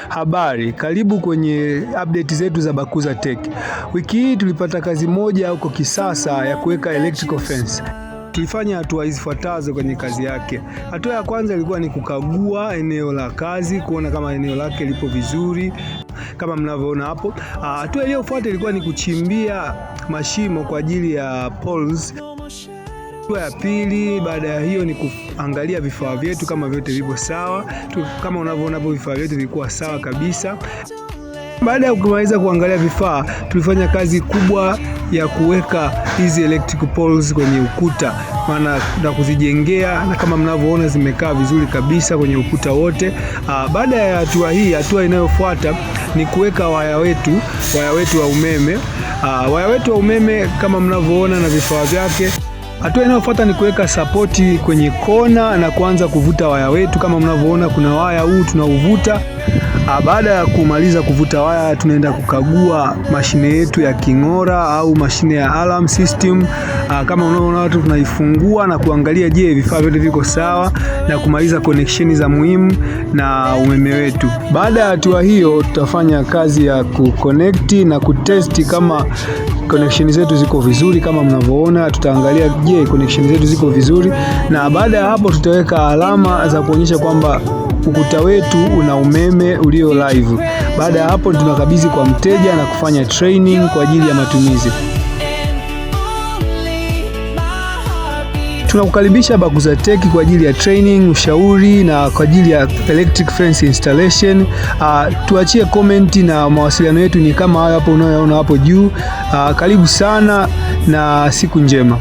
Habari, karibu kwenye update zetu za Bakuza Tech. Wiki hii tulipata kazi moja huko Kisasa ya kuweka electrical fence. Tulifanya hatua zifuatazo kwenye kazi yake. Hatua ya kwanza ilikuwa ni kukagua eneo la kazi, kuona kama eneo lake lipo vizuri kama mnavyoona hapo. Hatua iliyofuata ilikuwa ni kuchimbia mashimo kwa ajili ya poles. Hatua ya pili baada ya hiyo ni kuangalia vifaa vyetu kama vyote vipo sawa. Kama unavyoona hapo vifaa vyetu vilikuwa sawa kabisa. Baada ya kumaliza kuangalia vifaa, tulifanya kazi kubwa ya kuweka hizi electric poles kwenye ukuta na kuzijengea, na kama mnavyoona zimekaa vizuri kabisa kwenye ukuta wote. Baada ya hatua hii, hatua inayofuata ni kuweka waya wetu wa umeme. Waya wetu wa umeme kama mnavyoona na vifaa vyake. Hatua inayofuata ni kuweka sapoti kwenye kona na kuanza kuvuta waya wetu. Kama mnavyoona kuna waya huu tunauvuta. Baada ya kumaliza kuvuta waya, tunaenda kukagua mashine yetu ya king'ora au mashine ya alarm system. Kama unaona watu tunaifungua na kuangalia je, vifaa vyote viko sawa na kumaliza connection za muhimu na umeme wetu. Baada ya hatua hiyo, tutafanya kazi ya kuconnect na kutesti kama connection zetu ziko vizuri. Kama mnavyoona, tutaangalia je, connection zetu ziko vizuri, na baada ya hapo tutaweka alama za kuonyesha kwamba ukuta wetu una umeme ulio live. Baada ya hapo tunakabidhi kwa mteja na kufanya training kwa ajili ya matumizi. Tunakukaribisha Bakuza Tech kwa ajili ya training, ushauri na kwa ajili ya electric fence installation. Tuachie comment na mawasiliano yetu ni kama hayo hapo unayoona hapo juu. Karibu sana na siku njema.